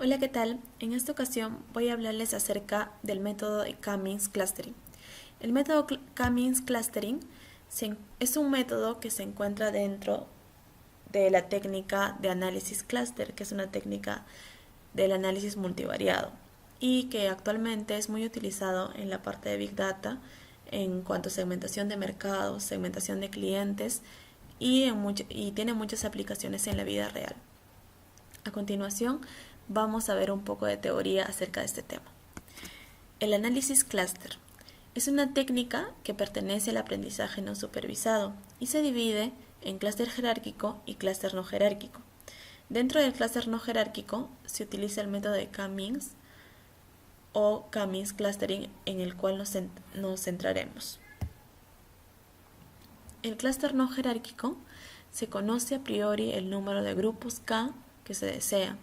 Hola, ¿qué tal? En esta ocasión voy a hablarles acerca del método de Cummings Clustering. El método Cummings Clustering es un método que se encuentra dentro de la técnica de análisis cluster, que es una técnica del análisis multivariado y que actualmente es muy utilizado en la parte de Big Data en cuanto a segmentación de mercados, segmentación de clientes y tiene muchas aplicaciones en la vida real. A continuación, vamos a ver un poco de teoría acerca de este tema. El análisis clúster es una técnica que pertenece al aprendizaje no supervisado y se divide en clúster jerárquico y clúster no jerárquico. Dentro del clúster no jerárquico se utiliza el método de Cummings o Cummings Clustering, en el cual nos centraremos. El clúster no jerárquico se conoce a priori el número de grupos K que se desea,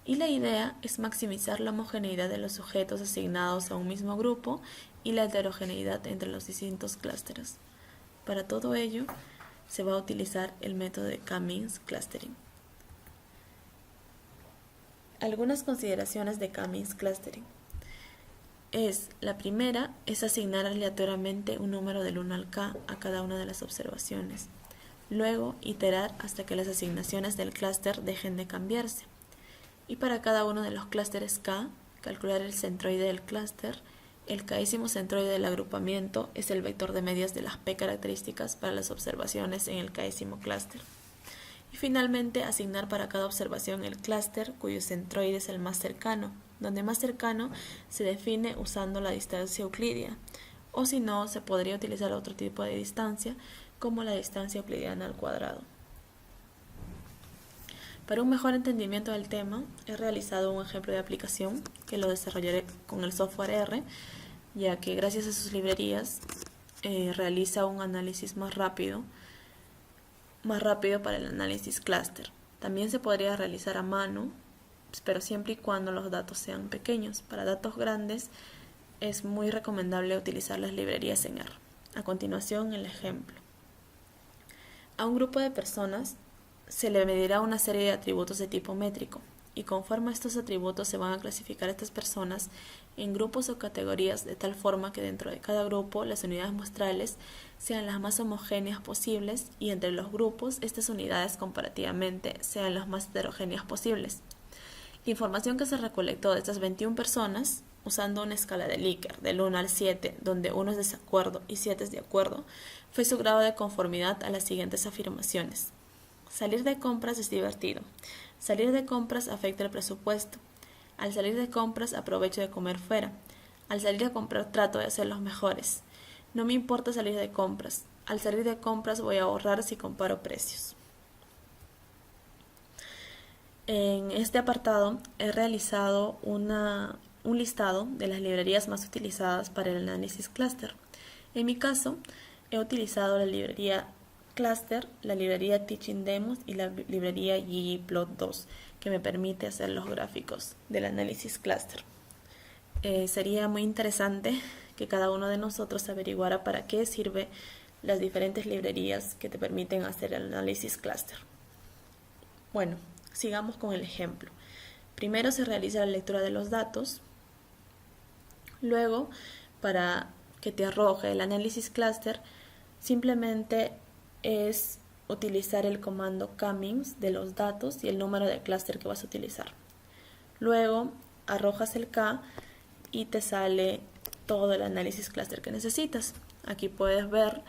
y la idea es maximizar la homogeneidad de los sujetos asignados a un mismo grupo y la heterogeneidad entre los distintos clústeres. Para todo ello, se va a utilizar el método de Cummings Clustering. Algunas consideraciones de Cummings Clustering. La primera es asignar aleatoriamente un número del 1 al K a cada una de las observaciones. Luego, iterar hasta que las asignaciones del clúster dejen de cambiarse. Y para cada uno de los clústeres K, calcular el centroide del clúster. El késimo centroide del agrupamiento es el vector de medias de las P características para las observaciones en el késimo clúster. Y finalmente, asignar para cada observación el clúster cuyo centroide es el más cercano, donde más cercano se define usando la distancia euclidia, o si no, se podría utilizar otro tipo de distancia, como la distancia euclidiana al cuadrado. Para un mejor entendimiento del tema, he realizado un ejemplo de aplicación que lo desarrollaré con el software R, ya que gracias a sus librerías realiza un análisis más rápido para el análisis clúster. También se podría realizar a mano, pero siempre y cuando los datos sean pequeños. Para datos grandes es muy recomendable utilizar las librerías en R. A continuación, el ejemplo. A un grupo de personas se le medirá una serie de atributos de tipo métrico, y conforme a estos atributos se van a clasificar a estas personas en grupos o categorías de tal forma que dentro de cada grupo las unidades muestrales sean las más homogéneas posibles y entre los grupos estas unidades comparativamente sean las más heterogéneas posibles. La información que se recolectó de estas 21 personas, usando una escala de Likert del 1 al 7, donde 1 es desacuerdo y 7 es de acuerdo, fue su grado de conformidad a las siguientes afirmaciones. Salir de compras es divertido. Salir de compras afecta el presupuesto. Al salir de compras aprovecho de comer fuera. Al salir a comprar trato de hacer los mejores. No me importa salir de compras. Al salir de compras voy a ahorrar si comparo precios. En este apartado he realizado un listado de las librerías más utilizadas para el análisis clúster. En mi caso, he utilizado la librería Cluster, la librería Teaching Demos y la librería ggplot2, que me permite hacer los gráficos del análisis clúster. Sería muy interesante que cada uno de nosotros averiguara para qué sirven las diferentes librerías que te permiten hacer el análisis clúster. Bueno, sigamos con el ejemplo. Primero se realiza la lectura de los datos. Luego, para que te arroje el análisis clúster, simplemente es utilizar el comando Cummings de los datos y el número de clúster que vas a utilizar. Luego arrojas el K y te sale todo el análisis clúster que necesitas. Aquí puedes ver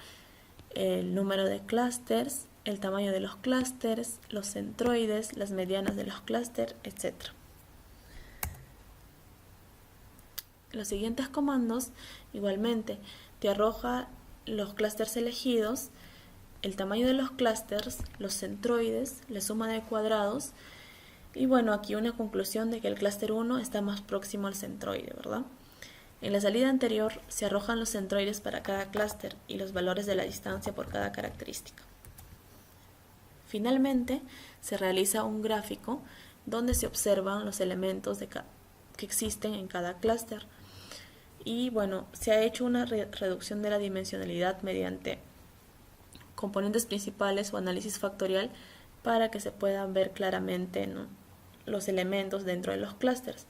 el número de clústeres, el tamaño de los clústeres, los centroides, las medianas de los clústeres, etc. Los siguientes comandos igualmente te arroja los clústeres elegidos, el tamaño de los clústeres, los centroides, la suma de cuadrados y bueno, aquí una conclusión de que el clúster 1 está más próximo al centroide, ¿verdad? En la salida anterior se arrojan los centroides para cada clúster y los valores de la distancia por cada característica. Finalmente, se realiza un gráfico donde se observan los elementos que existen en cada clúster. Y bueno, se ha hecho una reducción de la dimensionalidad mediante componentes principales o análisis factorial para que se puedan ver claramente, ¿no?, los elementos dentro de los clústeres,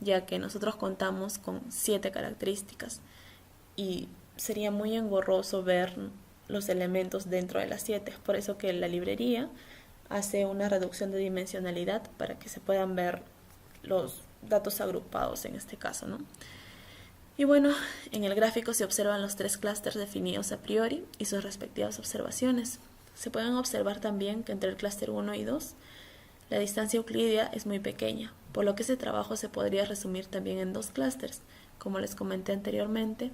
ya que nosotros contamos con 7 características y sería muy engorroso ver los elementos dentro de las 7. Es por eso que la librería hace una reducción de dimensionalidad para que se puedan ver los datos agrupados en este caso, ¿no? Y bueno, en el gráfico se observan los 3 clústeres definidos a priori y sus respectivas observaciones. Se pueden observar también que entre el clúster 1 y 2 la distancia euclídea es muy pequeña, por lo que ese trabajo se podría resumir también en 2 clústeres. Como les comenté anteriormente,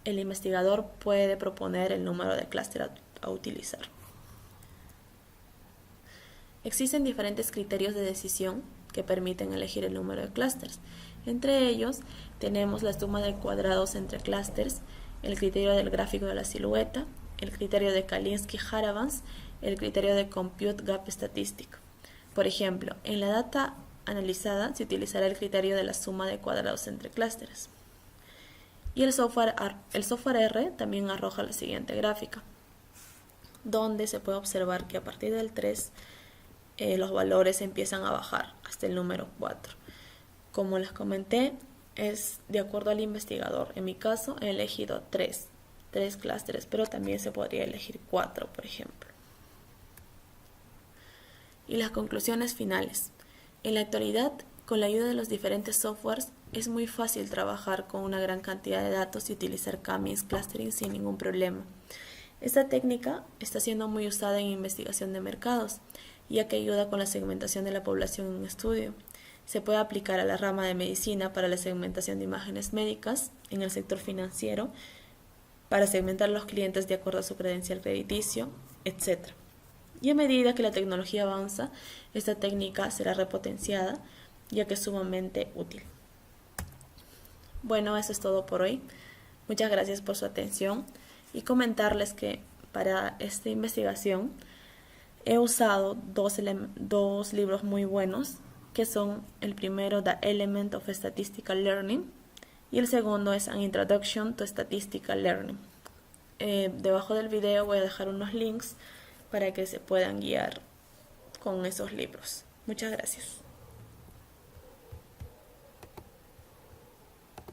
el investigador puede proponer el número de clúster a utilizar. Existen diferentes criterios de decisión que permiten elegir el número de clústeres. Entre ellos tenemos la suma de cuadrados entre clústeres, el criterio del gráfico de la silueta, el criterio de Kalinsky-Haravans, el criterio de Compute Gap Statistic. Por ejemplo, en la data analizada se utilizará el criterio de la suma de cuadrados entre clústeres. Y el software R también arroja la siguiente gráfica, donde se puede observar que a partir del 3 los valores empiezan a bajar hasta el número 4. Como les comenté, es de acuerdo al investigador. En mi caso he elegido 3 clústeres, pero también se podría elegir 4, por ejemplo. Y las conclusiones finales. En la actualidad, con la ayuda de los diferentes softwares, es muy fácil trabajar con una gran cantidad de datos y utilizar K-means clustering sin ningún problema. Esta técnica está siendo muy usada en investigación de mercados, ya que ayuda con la segmentación de la población en un estudio. Se puede aplicar a la rama de medicina para la segmentación de imágenes médicas, en el sector financiero, para segmentar a los clientes de acuerdo a su credencial crediticio, etc. Y a medida que la tecnología avanza, esta técnica será repotenciada, ya que es sumamente útil. Bueno, eso es todo por hoy. Muchas gracias por su atención y comentarles que para esta investigación he usado dos libros muy buenos, que son el primero, The Element of Statistical Learning, y el segundo es An Introduction to Statistical Learning. Debajo del video voy a dejar unos links para que se puedan guiar con esos libros. Muchas gracias.